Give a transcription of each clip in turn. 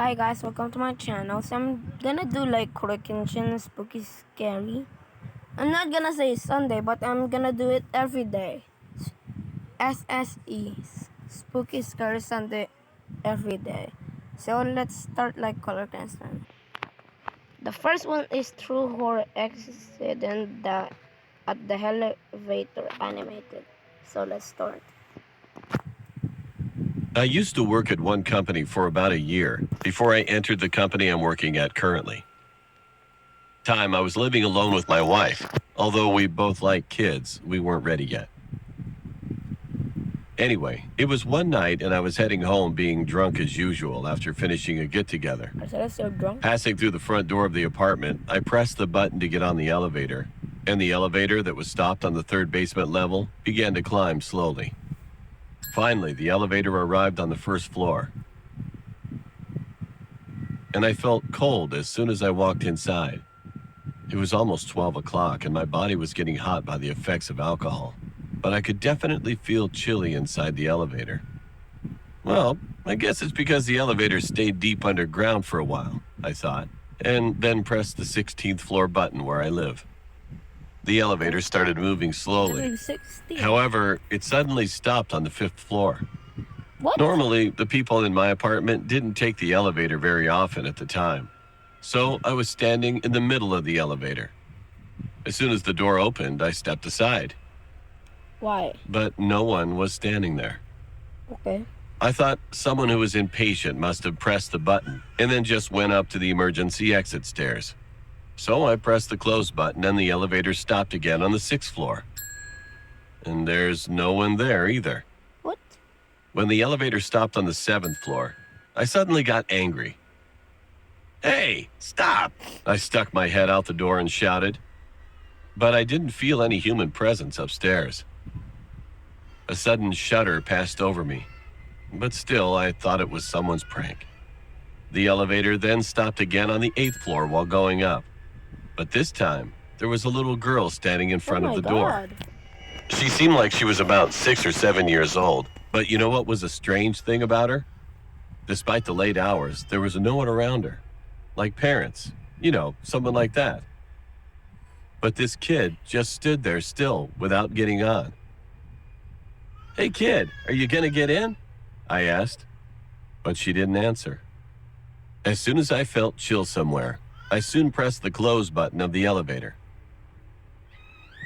Hi guys, welcome to my channel. So I'm gonna do like Coryxkenshin Spooky Scary. I'm not gonna say Sunday, but I'm gonna do it every day. SSE Spooky Scary Sunday every day. So let's start like Coryxkenshin. The first one is True Horror Accident at the Elevator animated. So let's start. I used to work at one company for about a year before I entered the company I'm working at currently. I was living alone with my wife. Although we both like kids, we weren't ready yet. Anyway, it was one night and I was heading home being drunk as usual after finishing a get-together. I said I'm so drunk. Passing through the front door of the apartment, I pressed the button to get on the elevator, and the elevator that was stopped on the third basement level began to climb slowly. Finally, the elevator arrived on the first floor, and I felt cold as soon as I walked inside. It was almost 12 o'clock, and my body was getting hot by the effects of alcohol, but I could definitely feel chilly inside the elevator. Well, I guess it's because the elevator stayed deep underground for a while, I thought, and then pressed the 16th floor button where I live. The elevator started moving slowly. However, it suddenly stopped on the 5th floor. What? Normally, the people in my apartment didn't take the elevator very often at the time, so I was standing in the middle of the elevator. As soon as the door opened, I stepped aside. Why? But no one was standing there. Okay. I thought someone who was impatient must have pressed the button and then just went up to the emergency exit stairs. So I pressed the close button and the elevator stopped again on the 6th floor. And there's no one there either. What? When the elevator stopped on the 7th floor, I suddenly got angry. "Hey, stop!" I stuck my head out the door and shouted. But I didn't feel any human presence upstairs. A sudden shudder passed over me, but still I thought it was someone's prank. The elevator then stopped again on the 8th floor while going up. But this time, there was a little girl standing in front of the door. She seemed like she was about 6 or 7 years old, but you know what was a strange thing about her? Despite the late hours, there was no one around her. Like parents, someone like that. But this kid just stood there still without getting on. "Hey kid, are you gonna get in?" I asked, but she didn't answer. As soon as I felt chill somewhere, I soon pressed the close button of the elevator.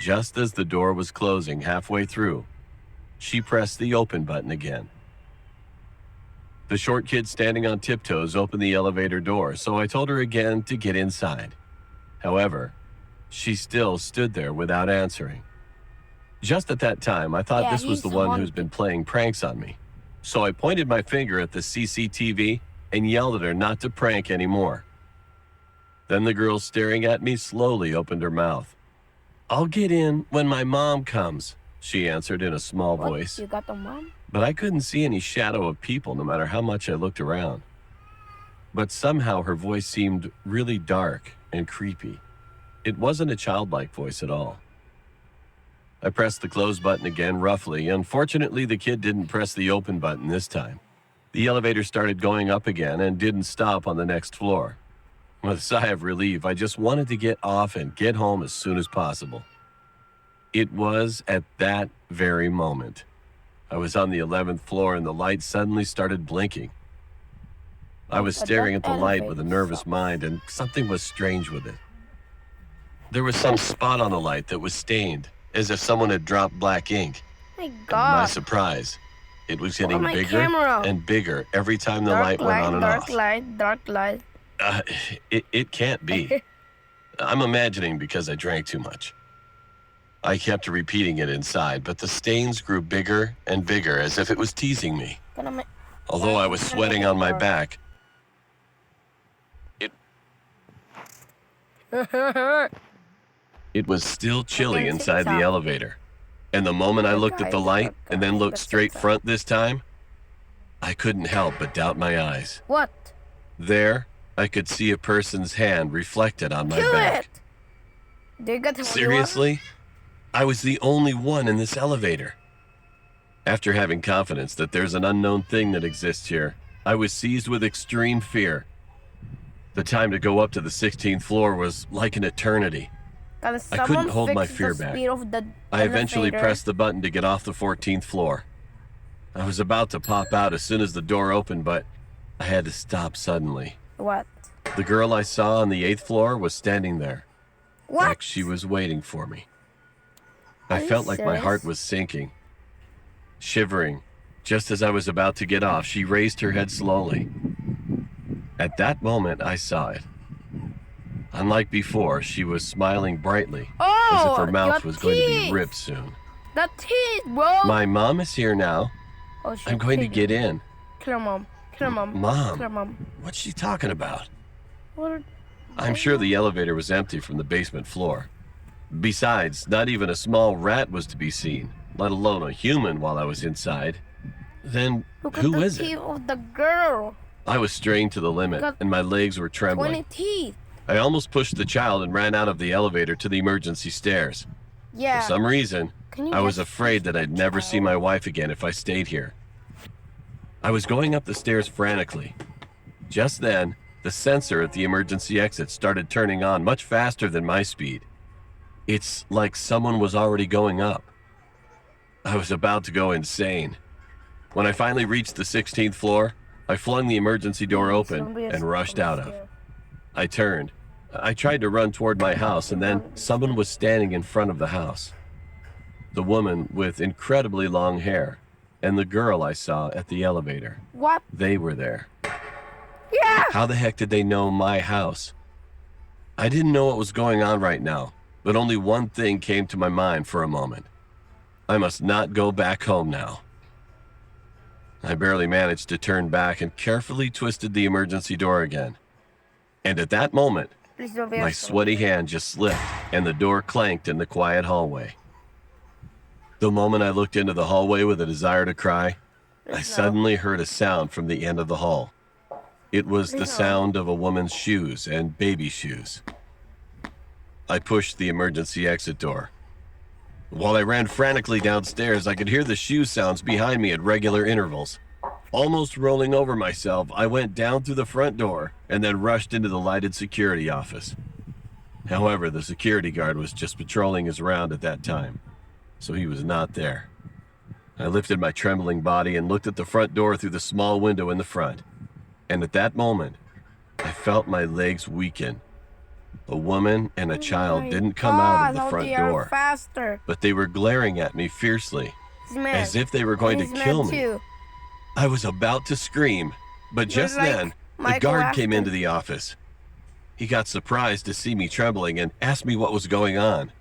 Just as the door was closing halfway through, she pressed the open button again. The short kid standing on tiptoes opened the elevator door, so I told her again to get inside. However, she still stood there without answering. Just at that time, I thought this was the one who's been playing pranks on me. So I pointed my finger at the CCTV and yelled at her not to prank anymore. Then the girl staring at me slowly opened her mouth. "I'll get in when my mom comes," she answered in a small voice. You got the mom? But I couldn't see any shadow of people no matter how much I looked around. But somehow her voice seemed really dark and creepy. It wasn't a childlike voice at all. I pressed the close button again roughly, and fortunately the kid didn't press the open button this time. The elevator started going up again and didn't stop on the next floor. With a sigh of relief, I just wanted to get off and get home as soon as possible. It was at that very moment. I was on the 11th floor and the light suddenly started blinking. I was staring at the light with a nervous mind, and something was strange with it. There was some spot on the light that was stained, as if someone had dropped black ink. My And to God. my surprise, it was getting my bigger camera. and bigger every time the light went on and off. Dark light. It can't be. I'm imagining because I drank too much. I kept repeating it inside, but the stains grew bigger and bigger as if it was teasing me. Although I was sweating on my back, it was still chilly inside the elevator. And the moment I looked at the light and then looked straight front this time, I couldn't help but doubt my eyes. What? There, I could see a person's hand reflected on my back. Do you get Seriously? I was the only one in this elevator. After having confidence that there's an unknown thing that exists here, I was seized with extreme fear. The time to go up to the 16th floor was like an eternity. Can I couldn't someone hold my fix fear the back. speed of the I eventually elevator? pressed the button to get off the 14th floor. I was about to pop out as soon as the door opened, but I had to stop suddenly. What? The girl I saw on the 8th floor was standing there. What? Like she was waiting for me. Are I you felt like my serious? heart was sinking. Shivering, just as I was about to get off, she raised her head slowly. At that moment, I saw it. Unlike before, she was smiling brightly, as if her mouth was going to be ripped soon. The teeth, bro! My mom is here now. Oh, she's I'm going to get in. Kill her mom. Kill her mom. Mom. Kill her mom. What's she talking about? What? I'm sure the elevator was empty from the basement floor. Besides, not even a small rat was to be seen, let alone a human while I was inside. Then, Look who at is the it? teeth of the girl. I was strained to the limit, Got and my legs were 20 trembling. teeth. I almost pushed the child and ran out of the elevator to the emergency stairs. Yeah. For some reason, Can you I was just afraid push that the I'd never see child? my wife again if I stayed here. I was going up the stairs frantically. Just then, the sensor at the emergency exit started turning on much faster than my speed. It's like someone was already going up. I was about to go insane. When I finally reached the 16th floor, I flung the emergency door open and rushed out of. I turned. I tried to run toward my house, and then someone was standing in front of the house. The woman with incredibly long hair and the girl I saw at the elevator. What? They were there. Yeah! How the heck did they know my house? I didn't know what was going on right now, but only one thing came to my mind for a moment. I must not go back home now. I barely managed to turn back and carefully twisted the emergency door again. And at that moment, Please don't be my asshole. sweaty hand just slipped and the door clanked in the quiet hallway. The moment I looked into the hallway with a desire to cry, I suddenly heard a sound from the end of the hall. It was the sound of a woman's shoes and baby shoes. I pushed the emergency exit door. While I ran frantically downstairs, I could hear the shoe sounds behind me at regular intervals. Almost rolling over myself, I went down through the front door and then rushed into the lighted security office. However, the security guard was just patrolling his round at that time, so he was not there. I lifted my trembling body and looked at the front door through the small window in the front. And at that moment, I felt my legs weaken. A woman and a child didn't come out of the front door, Faster. but they were glaring at me fiercely, as if they were going to kill me. Too. I was about to scream, but just like then, the Michael guard came Afton. into the office. He got surprised to see me trembling and asked me what was going on.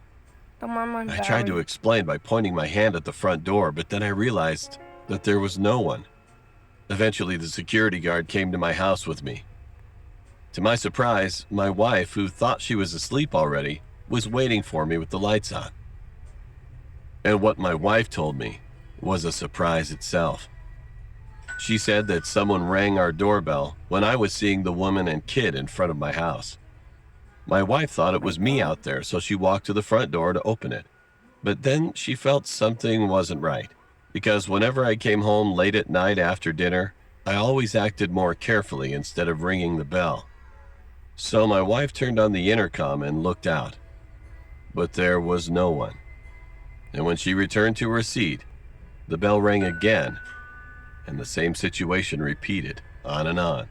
I tried to explain by pointing my hand at the front door, but then I realized that there was no one. Eventually, the security guard came to my house with me. To my surprise, my wife, who thought she was asleep already, was waiting for me with the lights on. And what my wife told me was a surprise itself. She said that someone rang our doorbell when I was seeing the woman and kid in front of my house. My wife thought it was me out there, so she walked to the front door to open it. But then she felt something wasn't right, because whenever I came home late at night after dinner, I always acted more carefully instead of ringing the bell. So my wife turned on the intercom and looked out. But there was no one. And when she returned to her seat, the bell rang again, and the same situation repeated, on and on.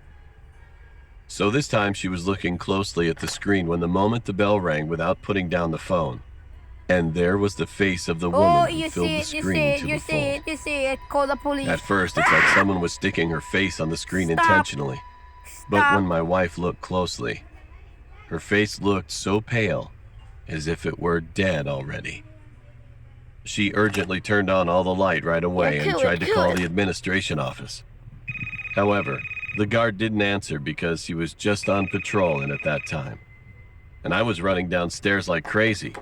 So this time she was looking closely at the screen when the moment the bell rang without putting down the phone. And there was the face of the woman who filled the screen to the full. You see it. Call the police. At first, it's like someone was sticking her face on the screen intentionally. But when my wife looked closely, her face looked so pale, as if it were dead already. She urgently turned on all the light right away and tried to call the administration office. However, the guard didn't answer because he was just on patrol and at that time. And I was running downstairs like crazy.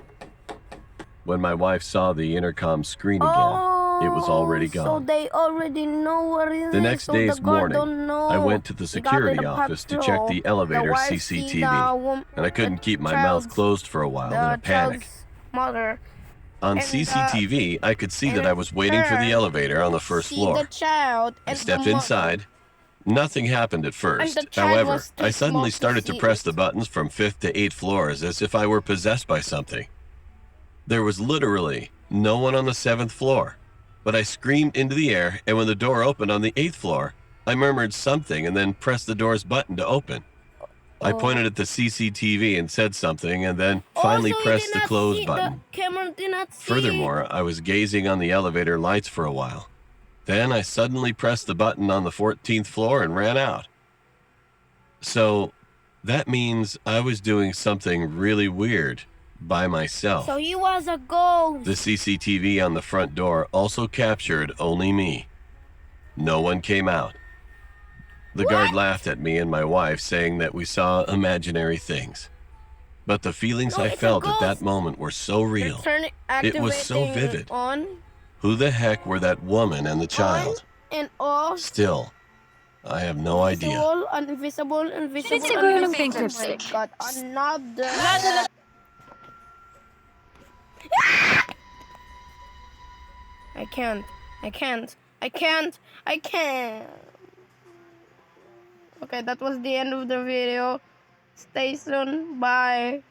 When my wife saw the intercom screen again, it was already gone. So they already know where it is. The next so day's the guard morning, don't know. I went to the They got security the office to patrol. check the elevator wife see CCTV, and I couldn't keep my mouth closed for a while in a panic. child's mother. On and, CCTV, I could see and that I was waiting for the her elevator on the first see floor. the child I and stepped the inside, Nothing happened at first. the child However, was too I suddenly small to started to see press it. the buttons from 5th to 8th floors as if I were possessed by something. There was literally no one on the 7th floor, but I screamed into the air, and when the door opened on the 8th floor, I murmured something and then pressed the door's button to open. I pointed at the CCTV and said something, and then finally So he pressed did the not close see button. The camera did not see. Furthermore, I was gazing on the elevator lights for a while. Then I suddenly pressed the button on the 14th floor and ran out. So that means I was doing something really weird by myself. So he was a ghost. The CCTV on the front door also captured only me. No one came out. The guard laughed at me and my wife, saying that we saw imaginary things. But the feelings I felt at that moment were so real. It was so vivid. On Who the heck were that woman and the child? and off. Still, I have no idea. Invisible. Siguro ng pink Oh my lipstick. God, another. I can't. Okay, that was the end of the video. Stay soon. Bye.